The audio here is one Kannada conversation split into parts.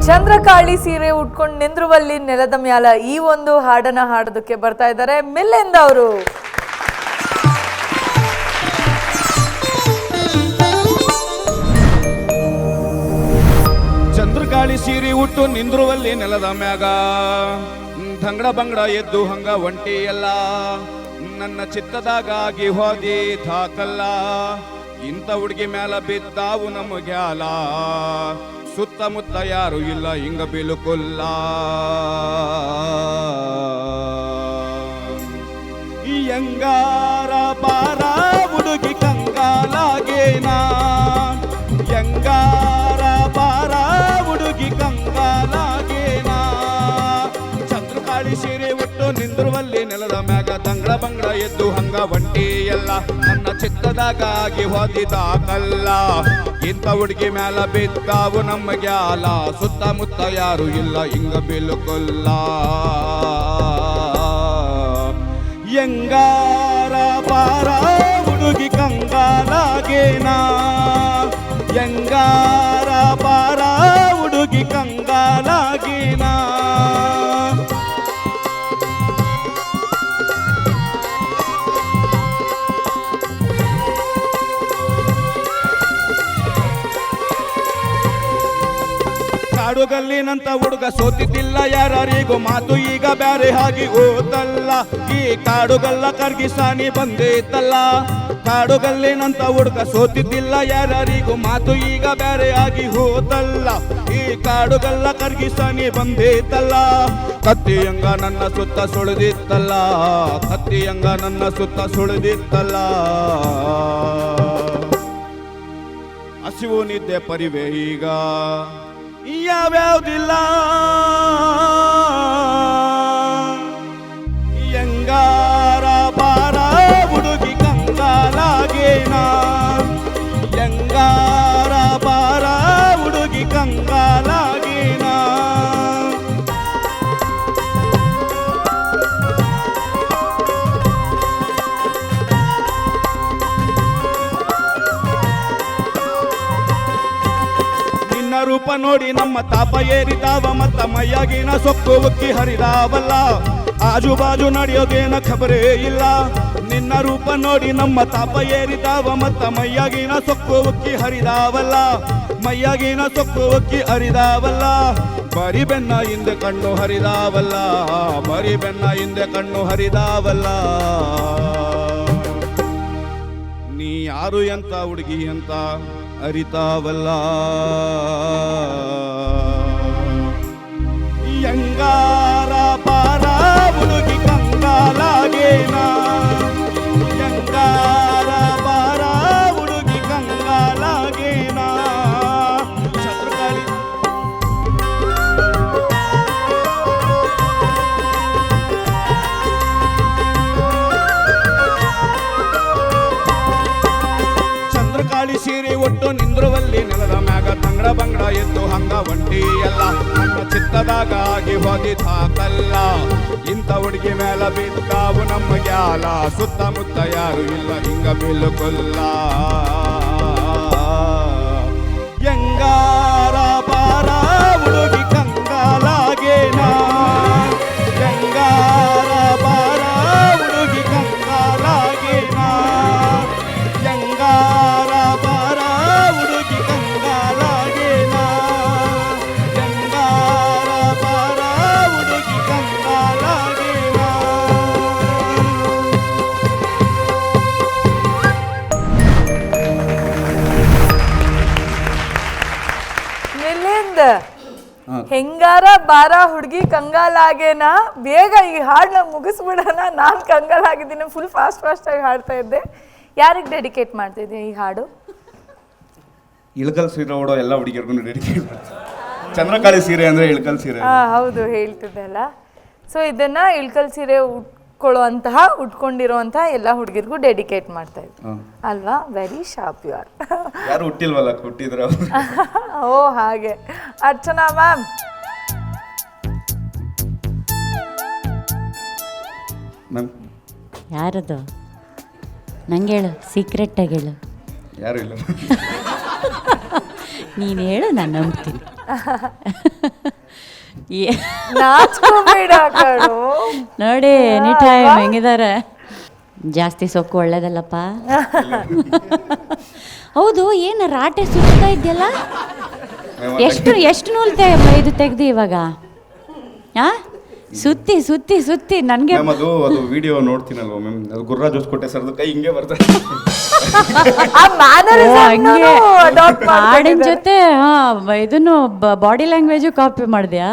ಚಂದ್ರಕಾಳಿ ಸೀರೆ ಉಟ್ಕೊಂಡು ನಿಂದ್ರುವಲ್ಲಿ ನೆಲದ ಮ್ಯಾಲ ಈ ಒಂದು ಹಾಡನ್ನ ಹಾಡೋದಕ್ಕೆ ಬರ್ತಾ ಇದ್ದಾರೆ ಮಿಲ್ಲಿಂದ ಅವರು. ಚಂದ್ರಕಾಳಿ ಸೀರೆ ಉಟ್ಟು ನಿಂದ್ರುವಲ್ಲಿ ನೆಲದ ಮ್ಯಾಗ ದಂಗಡ ಬಂಗಡ ಎದ್ದು ಹಂಗ ಒಂಟಿ ಎಲ್ಲ ನನ್ನ ಚಿತ್ತದಾಗಾಗಿ ಹೋದಿ ಧಾಕಲ್ಲ ಇಂಥ ಹುಡುಗಿ ಮ್ಯಾಲ ಬಿದ್ದಾವು ನಮಗ್ಯಾಲ ಸುತ್ತಮುತ್ತ ಯಾರು ಇಲ್ಲ ಹಿಂಗ ಬಿಲುಕುಲ್ಲ ಯಂಗಾರ ಬಾರ ಹುಡುಗಿ ಕಂಗಾಲಾಗೇನಾ ಯಂಗಾರ ಬಾರ ಹುಡುಗಿ ಕಂಗಾಲಾಗೇನಾ ಚಂದ್ರಕಾಳಿ ಸೀರೆ ಉಟ್ಟು ನಿಂದ್ರುವಲ್ಲಿ ನೆಲದ ಮ್ಯಾಗ ತಂಗಳ ಬಂಗಡ ಎದ್ದು ಹಂಗ ಒಂಟಿ ಎಲ್ಲ ನನ್ನ ಚಿತ್ತದಾಗಾಗಿ ಹೋದಿದಾಕಲ್ಲ ಇಂಥ ಹುಡುಗಿ ಮ್ಯಾಲ ಬಿದ್ದಾವು ನಮಗ್ಯಾಲ ಸುತ್ತಮುತ್ತ ಯಾರು ಇಲ್ಲ ಹಿಂಗ ಬಿಲುಕುಲ್ಲ ಯಂಗಾರ ಬಾರ ಹುಡುಗಿ ಕಂಗಾಲಾಗೇನಾ ಯಂಗಾರ ಬಾರ ಹುಡುಗಿ ಕಂಗಾಲಾಗೇನಾ ಕಾಡುಗಲ್ಲಿನಂತ ಹುಡುಗ ಸೋತಿದ್ದಿಲ್ಲ ಯಾರಿಗೂ ಮಾತು ಈಗ ಬ್ಯಾರೆ ಆಗಿ ಹೋತಲ್ಲ ಈ ಕಾಡುಗಲ್ಲ ಕರ್ಗಿಸಾನಿ ಬಂದೇತಲ್ಲ ಕಾಡುಗಲ್ಲಿನಂತ ಹುಡುಗ ಸೋತಿದ್ದಿಲ್ಲ ಯಾರಿಗೂ ಮಾತು ಈಗ ಬ್ಯಾರೆ ಆಗಿ ಹೋತಲ್ಲ ಈ ಕಾಡುಗಲ್ಲ ಕರ್ಗಿಸಾನಿ ಬಂದೇತಲ್ಲ ಕತ್ತಿಯಂಗ ನನ್ನ ಸುತ್ತ ಸುಳಿದಿತ್ತಲ್ಲ ಕತ್ತಿಯಂಗ ನನ್ನ ಸುತ್ತ ಸುಳಿದಿತ್ತಲ್ಲ ಹಸಿವು ನಿದ್ದೆ ಪರಿವೆ ಈಗ ಯಾವ್ಯಾವ್ದಿಲ್ಲ ಯಂಗಾರ ಬಾರ ಹುಡುಗಿ ಕಂಗಾಲಾಗೇನಾ ಯಂಗಾರ ಬಾರ ಹುಡುಗಿ ಕಂಗಾಲಾಗೇನಾ ರೂಪ ನೋಡಿ ನಮ್ಮ ತಾಪ ಏರಿದಾವ ಮತ್ತ ಮೈಯಾಗಿನ ಸೊಕ್ಕು ಉಕ್ಕಿ ಹರಿದಾವಲ್ಲ ಆಜು ಬಾಜು ನಡೆಯೋಗೇನ ಖಬರೇ ಇಲ್ಲ ನಿನ್ನ ರೂಪ ನೋಡಿ ನಮ್ಮ ತಾಪ ಏರಿದಾವ ಮತ್ತ ಮೈಯಾಗಿನ ಸೊಕ್ಕು ಉಕ್ಕಿ ಹರಿದಾವಲ್ಲ ಮೈಯಾಗಿನ ಸೊಕ್ಕು ಉಕ್ಕಿ ಹರಿದಾವಲ್ಲ ಬರಿ ಬೆನ್ನ ಹಿಂದೆ ಕಣ್ಣು ಹರಿದಾವಲ್ಲ ಬರಿ ಬೆನ್ನ ಹಿಂದೆ ಕಣ್ಣು ಹರಿದಾವಲ್ಲ ನೀ ಯಾರು ಎಂತ ಹುಡುಗಿ ಅಂತ ಅರಿತಾವಲ್ಲ ಯಂಗಾರ ಬಾರ ಹುಡುಗಿ ಕಂಗಾಲಾಗೇನಾ ಯಂಗಾರ ಬಾರ ಹುಡುಗಿ ಕಂಗಾಲಾಗೇನಾ ಛತ್ರಕಾಳಿ ಚಂದ್ರಕಾಳಿ ಸೀರೆ ಒಟ್ಟು ನಿಂದ್ರುವಲ್ಲಿ ನೆಲದ ಮ್ಯಾಗ ತಂಗಡ ಬಂಗಡ ಎದ್ದು ಹಂಗ ಒಂಟಿ ಎಲ್ಲ ನನ್ನ ಚಿತ್ತದಾಗಾಗಿ ಹೋದಿದಾಕಲ್ಲ ಇಂಥ ಹುಡುಗಿ ಮೇಲ ಬಿದ್ದಾವು ನಮಗ್ಯಾಲ ಸುತ್ತಮುತ್ತ ಯಾರು ಇಲ್ಲ ಹಿಂಗ ಬಿಲುಕುಲ್ಲ ಯಂಗಾರ ಬಾರ ಹುಡುಗಿ ಕಂಗಾಲಾಗೇನಾ ಯಂಗಾರ ಬಾರ ಹುಡುಗಿ ಕಂಗಾಲಾಗೇನಾ ಯಂಗಾರ ಬಾರ ಹುಡುಗಿ ಕಂಗಾಲಾಗೇನಾ ಯಂಗಾರ ಬಾರ ಹುಡುಗಿ ಕಂಗಾಲಾಗೇನಾ ಮಿಲ್ಲಿಂದ ಹೆಂಗಾರ ಬಾರ ಹುಡುಗಿ ಕಂಗಾಲಾಗೇನಾ ಬೇಗ ಈ ಹಾಡನ್ನ ಮುಗಿಸ್ಬಿಡೋಣ. ನಾನು ಕಂಗಾಲಾಗಿದ್ದೀನಿ, ಫುಲ್ ಫಾಸ್ಟ್ ಆಗಿ ಹಾಡ್ತಾ ಇದ್ದೆ. ಯಾರಿಗೆ ಡೆಡಿಕೇಟ್ ಮಾಡ್ತಿದ್ದೆ ಈ ಹಾಡು? ಇಳಕಲ್ ಸೀರೆ ಉಡೋ ಎಲ್ಲ ಹುಡುಗಿಯರ್ಗೂ ಡೆಡಿಕೇಟ್ ಮಾಡ್ತಾರೆ. ಚಂದ್ರಕಾಳಿ ಸೀರೆ ಅಂದ್ರೆ ಇಳಕಲ್ ಸೀರೆ. ಹೌದು ಹೇಳ್ತಿದ್ದೆಲ್ಲ. ಸೊ ಇದನ್ನ ಇಳಕಲ್ ಸೀರೆ ಉಟ್ಕೊಂಡಿರುವಂತಹ ಎಲ್ಲ ಹುಡುಗಿರ್ಗೂ ಡೆಡಿಕೇಟ್ ಮಾಡ್ತಾ ಇದ್ದೆ ಅಲ್ವಾ? Very sharp you are. ಯಾರು ಹುಟ್ಟಿಲ್ವಲ್ಲ, ಹುಟ್ಟಿದ್ರ. ಓ ಹಾಗೆ. ಅರ್ಚನಾ ಮ್ಯಾಮ್, ಯಾರದು? ನಂಗೆ ಹೇಳು, ಸೀಕ್ರೆಟ್ ಆಗಿ ಹೇಳು. ಯಾರು ಇಲ್ಲ. ನೀನು ಹೇಳು, ನಾನು ನಂಬ್ತೀನಿ. ನಾಚ್ಕೋಬೇಡ ಕಣೋ. ನೋಡಿ ಎನಿ ಟೈಮ್ ಹೆಂಗಿದ್ದಾರೆ. ಜಾಸ್ತಿ ಸೊಕ್ಕು ಒಳ್ಳೇದಲ್ಲಪ್ಪ. ಹೌದು, ಏನು ರಾಟೆ ಸುತ್ತಾ ಇದೆಯಲ್ಲ, ಎಷ್ಟು ನೂಲು ಇದು ತೆಗ್ದು ಇವಾಗ? ಸುತ್ತಿ ಸುತ್ತಿ ಸುತ್ತಿ ನನಗೆ ಅದು ವಿಡಿಯೋ ನೋಡ್ತೀನಲ್ವ ಮ್ಯಾಮ್, ಅದು ಗುರ್ರಾಜ್ ಹೊಸಕೋಟೆ ಸರ್ದು ಕೈ ಹಿಂಗೆ ಬರ್ತಾರೆ. ಹಾಡಿನ ಜೊತೆ ಇದನ್ನು ಬಾಡಿ ಲ್ಯಾಂಗ್ವೇಜು ಕಾಪಿ ಮಾಡಿದ್ಯಾ?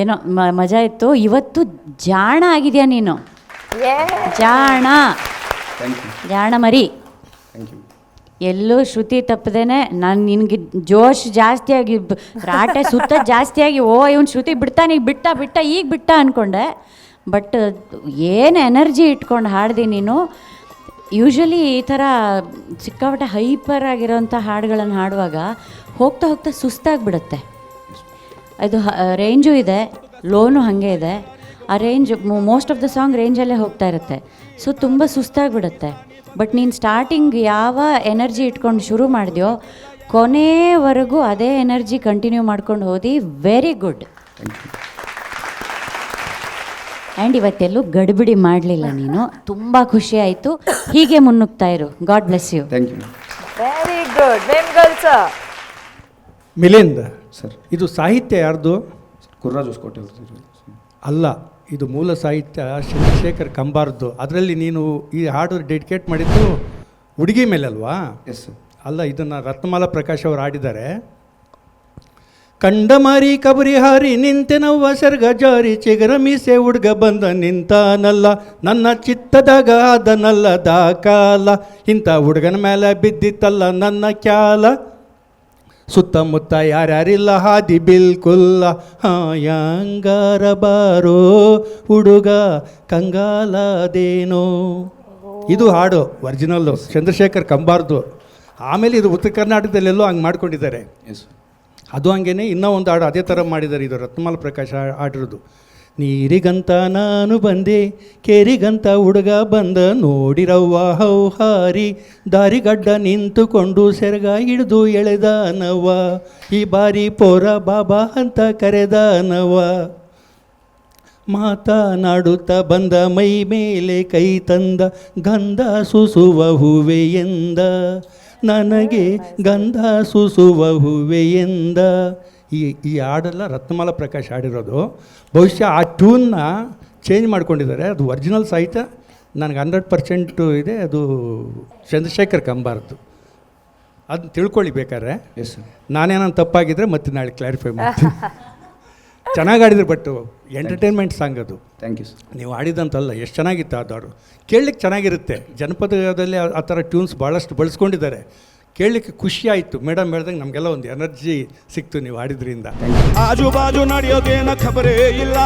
ಏನೋ ಮಜಾ ಇತ್ತು. ಇವತ್ತು ಜಾಣ ಆಗಿದ್ಯಾ ನೀನು, ಜಾಣ ಜಾಣ ಮರಿ. ಎಲ್ಲೂ ಶ್ರುತಿ ತಪ್ಪದೇನೆ ನಾನು ನಿನಗೆ ಜೋಶ್ ಜಾಸ್ತಿಯಾಗಿ ರಾಟೆ ಸುತ್ತ ಜಾಸ್ತಿಯಾಗಿ ಇವನು ಶ್ರುತಿ ಬಿಡ್ತಾನೆ, ಈಗ ಬಿಟ್ಟ ಅಂದ್ಕೊಂಡೆ. ಬಟ್ ಏನು ಎನರ್ಜಿ ಇಟ್ಕೊಂಡು ಹಾಡ್ದಿ ನೀನು. ಯೂಶ್ವಲಿ ಈ ಥರ ಸಿಕ್ಕಾಪಟ್ಟೆ ಹೈಪರ್ ಆಗಿರೋಂಥ ಹಾಡುಗಳನ್ನು ಹಾಡುವಾಗ ಹೋಗ್ತಾ ಹೋಗ್ತಾ ಸುಸ್ತಾಗಿಬಿಡುತ್ತೆ. ಅದು ರೇಂಜು ಇದೆ, ಲೋನು ಹಾಗೆ ಇದೆ. ಆ range most of the song ರೇಂಜಲ್ಲೇ ಹೋಗ್ತಾ ಇರುತ್ತೆ. ಸೊ ತುಂಬ ಸುಸ್ತಾಗಿಬಿಡುತ್ತೆ. ಬಟ್ ನೀನು ಸ್ಟಾರ್ಟಿಂಗ್ ಯಾವ ಎನರ್ಜಿ ಇಟ್ಕೊಂಡು ಶುರು ಮಾಡಿದ್ಯೋ ಕೊನೆವರೆಗೂ ಅದೇ ಎನರ್ಜಿ ಕಂಟಿನ್ಯೂ ಮಾಡ್ಕೊಂಡು ಹೋದಿ. Very good. ಆ್ಯಂಡ್ ಇವತ್ತೆಲ್ಲೂ ಗಡಿಬಿಡಿ ಮಾಡಲಿಲ್ಲ ನೀನು. ತುಂಬ ಖುಷಿ ಆಯಿತು. ಹೀಗೆ ಮುನ್ನುಗ್ತಾ ಇರು. God bless you. Thank you. Very good. ನೇಮ್ಗಳ್ಸ ಮಿಲಿಂದ್ ಸರ್, ಇದು ಸಾಹಿತ್ಯ ಯಾರ್ದು? ಗುರ್ರಾಜ್ ಹೊಸಕೋಟೆ ಅವ್ರದ್ದು ಅಲ್ಲ, ಇದು ಮೂಲ ಸಾಹಿತ್ಯ ಚಂದ್ರಶೇಖರ್ ಕಂಬಾರದ್ದು. ಅದರಲ್ಲಿ ನೀನು ಈ ಹಾಡು ಡೆಡಿಕೇಟ್ ಮಾಡಿದ್ದು ಹುಡುಗಿ ಮೇಲೆ ಅಲ್ವಾ? Yes sir. ಅಲ್ಲ, ಇದನ್ನು ರತ್ನಮಾಲಾ ಪ್ರಕಾಶ್ ಅವರು ಹಾಡಿದ್ದಾರೆ. ಕಂಡಮಾರಿ ಕಬರಿ ಹಾರಿ ನಿಂತೆನವ್ವ ಸರ್ಗ ಜಾರಿ ಚಿಗರ ಮೀಸೆ ಹುಡುಗ ಬಂದ ನಿಂತಾನಲ್ಲ ನನ್ನ ಚಿತ್ತದಾಗ ಅದನಲ್ಲ ದಾಕಾಲ ಇಂಥ ಹುಡುಗನ ಮೇಲೆ ಬಿದ್ದಿತ್ತಲ್ಲ ನನ್ನ ಕ್ಯಾಲ ಸುತ್ತಮುತ್ತ ಯಾರ್ಯಾರಿಲ್ಲ ಹಾದಿ ಬಿಲ್ಕುಲ್ಲ ಯಾಂಗಾರ ಬಾರೋ ಹುಡುಗ ಕಂಗಾಲದೇನೋ. ಇದು ಹಾಡು ಒರಿಜಿನಲ್ಲು ಚಂದ್ರಶೇಖರ್ ಕಂಬಾರ್ದು. ಆಮೇಲೆ ಇದು ಉತ್ತರ ಕರ್ನಾಟಕದಲ್ಲೆಲ್ಲೋ ಹಂಗೆ ಮಾಡ್ಕೊಂಡಿದ್ದಾರೆ. ಎಸ್. ಅದು ಹಂಗೇನೆ ಇನ್ನೂ ಒಂದು ಹಾಡು ಅದೇ ಥರ ಮಾಡಿದ್ದಾರೆ. ಇದು ರತ್ನಮಾಲಾ ಪ್ರಕಾಶ್ ಹಾಡಿರೋದು. ನೀರಿಗಂತ ನಾನು ಬಂದೆ ಕೇರಿಗಂತ ಹುಡುಗ ಬಂದ ನೋಡಿರವ್ವ ಹೌಹಾರಿ ದಾರಿಗಡ್ಡ ನಿಂತುಕೊಂಡು ಸೆರಗ ಹಿಡಿದು ಎಳೆದನವ್ವ ಈ ಬಾರಿ ಪೋರ ಬಾಬಾ ಅಂತ ಕರೆದನವ್ವ ಮಾತನಾಡುತ್ತಾ ಬಂದ ಮೈ ಮೇಲೆ ಕೈ ತಂದ ಗಂಧ ಸೂಸುವ ಹೂವೆ ಎಂದ ನನಗೆ ಗಂಧ ಸೂಸುವ ಹೂವೆ ಎಂದ. ಈ ಹಾಡೆಲ್ಲ ರತ್ನಮಾಲಾ ಪ್ರಕಾಶ್ ಹಾಡಿರೋದು. ಬಹುಶಃ ಆ ಟ್ಯೂನ್ನ ಚೇಂಜ್ ಮಾಡ್ಕೊಂಡಿದ್ದಾರೆ. ಅದು ಒರಿಜಿನಲ್ ಸಾಹಿತ್ಯ ನನಗೆ 100% ಇದೆ. ಅದು ಚಂದ್ರಶೇಖರ್ ಕಂಬಾರದ್ದು. ಅದನ್ನ ತಿಳ್ಕೊಳ್ಳಿ ಬೇಕಾದ್ರೆ. Yes sir. ನಾನೇನಾದ್ರು ತಪ್ಪಾಗಿದ್ದರೆ ಮತ್ತೆ ನಾಳೆ ಕ್ಲಾರಿಫೈ ಮಾಡ್ತೀನಿ. ಚೆನ್ನಾಗಿ ಹಾಡಿದ್ರು. ಬಟ್ ಎಂಟರ್ಟೈನ್ಮೆಂಟ್ ಸಾಂಗ್ ಅದು. Thank you sir. ನೀವು ಹಾಡಿದಂತಲ್ಲ, ಎಷ್ಟು ಚೆನ್ನಾಗಿತ್ತು ಅದು ಹಾಡು. ಕೇಳಲಿಕ್ಕೆ ಚೆನ್ನಾಗಿರುತ್ತೆ. ಜನಪದದಲ್ಲಿ ಆ ಥರ ಟ್ಯೂನ್ಸ್ ಭಾಳಷ್ಟು ಬಳಸ್ಕೊಂಡಿದ್ದಾರೆ. ಕೇಳಲಿಕ್ಕೆ ಖುಷಿ ಆಯಿತು. ಮೇಡಮ್ ಹೇಳ್ದಂಗೆ ನಮಗೆಲ್ಲ ಒಂದು ಎನರ್ಜಿ ಸಿಕ್ತು ನೀವು ಹಾಡಿದ್ರಿಂದ. ಆಜು ಬಾಜು ನಡೆಯೋಗೇನ ಖಬರೇ ಇಲ್ಲ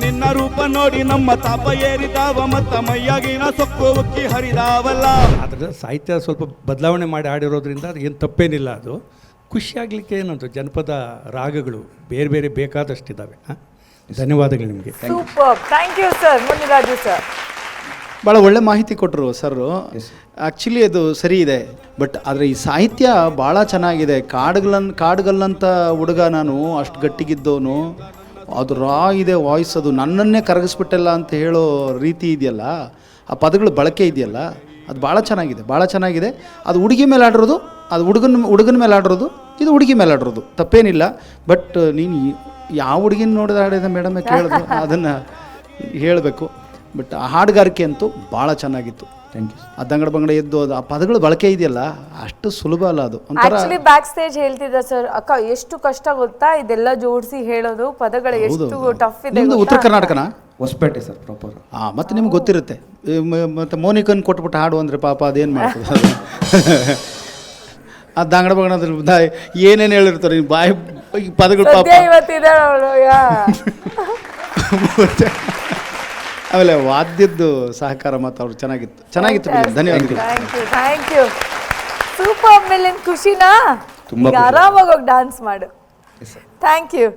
ನಿನ್ನ ರೂಪ ನೋಡಿ ನಮ್ಮ ತಾಪ ಏರಿದಾವ ಮತ್ತ ಮೈಯಾಗಿನ ಸೊಕ್ಕು ಉಕ್ಕಿ ಹರಿದಾವಲ್ಲ. ಅದ್ರ ಸಾಹಿತ್ಯ ಸ್ವಲ್ಪ ಬದಲಾವಣೆ ಮಾಡಿ ಹಾಡಿರೋದ್ರಿಂದ ಅದು ಏನು ತಪ್ಪೇನಿಲ್ಲ. ಅದು ಖುಷಿ ಆಗಲಿಕ್ಕೆ ಏನಂತ ಜನಪದ ರಾಗಗಳು ಬೇರೆ ಬೇರೆ ಬೇಕಾದಷ್ಟಿದ್ದಾವೆ. ಧನ್ಯವಾದಗಳು ನಿಮಗೆ. Super. Thank you sir. Muniraju sir ಭಾಳ ಒಳ್ಳೆ ಮಾಹಿತಿ ಕೊಟ್ಟರು ಸರ್. ಆ್ಯಕ್ಚುಲಿ ಅದು ಸರಿ ಇದೆ. ಬಟ್ ಆದರೆ ಈ ಸಾಹಿತ್ಯ ಭಾಳ ಚೆನ್ನಾಗಿದೆ. ಕಾಡುಗಲ್ಲಂತ ಹುಡುಗ ನಾನು ಅಷ್ಟು ಗಟ್ಟಿಗಿದ್ದವನು. ಅದು ರಾ ಇದೆ ವಾಯ್ಸ್. ಅದು ನನ್ನನ್ನೇ ಕರಗಿಸ್ಬಿಟ್ಟಲ್ಲ ಅಂತ ಹೇಳೋ ರೀತಿ ಇದೆಯಲ್ಲ, ಆ ಪದಗಳು ಬಳಕೆ ಇದೆಯಲ್ಲ, ಅದು ಭಾಳ ಚೆನ್ನಾಗಿದೆ. ಅದು ಹುಡುಗಿ ಮೇಲೆ ಆಡಿರೋದು, ಅದು ಹುಡುಗನ ಮೇಲೆ ಆಡಿರೋದು, ಇದು ಹುಡುಗಿ ಮೇಲೆ ಆಡಿರೋದು ತಪ್ಪೇನಿಲ್ಲ. ಬಟ್ ನೀನು ಯಾವ ಹುಡುಗಿನ ನೋಡಿದ ಆಡಿದ ಮೇಡಮೇ ಕೇಳಿದ್ರು ಅದನ್ನು ಹೇಳಬೇಕು. ಬಟ್ ಆ ಹಾಡುಗಾರಿಕೆ ಅಂತೂ ಭಾಳ ಚೆನ್ನಾಗಿತ್ತು. Thank you. ಆ ದಂಗಡ ಬಂಗಡ ಎದ್ದು ಅದು ಆ ಪದಗಳು ಬಳಕೆ ಇದೆಯಲ್ಲ, ಅಷ್ಟು ಸುಲಭ ಅಲ್ಲ ಅದು. ಆಕ್ಚುಲಿ ಬ್ಯಾಕ್ ಸ್ಟೇಜ್ ಹೇಳ್ತಿದ್ದ ಸರ್, ಅಕ್ಕ ಎಷ್ಟು ಕಷ್ಟ ಗೊತ್ತಾ ಇದೆಲ್ಲ ಜೋಡಿಸಿ ಹೇಳೋದು ಪದಗಳು, ಎಷ್ಟು ಟಫ್ ಇದೆ. ನಿಮ್ಮದು ಉತ್ತರ ಕರ್ನಾಟಕನಾ? Hosapete sir proper. ಮತ್ತು ನಿಮ್ಗೆ ಗೊತ್ತಿರುತ್ತೆ. ಮತ್ತು ಮೋನಿಕನ್ ಕೊಟ್ಬಿಟ್ಟು ಹಾಡು ಅಂದರೆ ಪಾಪ ಅದೇನು ಮಾಡ್ತದೆ ಆ ದಂಗಡ ಬಂಗಡ ಏನೇನು ಹೇಳಿರ್ತಾರೆ ಬಾಯಿ ಪದಗಳು ಪಾಪ. ಆಮೇಲೆ ವಾದ್ಯದ್ದು ಸಹಕಾರ ಮತ್ತು ಅವ್ರು ಚೆನ್ನಾಗಿತ್ತು. ಧನ್ಯವಾದಗಳು. Thank you. ಸೂಪರ್. ಆಮೇಲೆ ಖುಷಿನಾ? ಈಗ ಆರಾಮಾಗಿ ಹೋಗಿ ಡಾನ್ಸ್ ಮಾಡು. Thank you.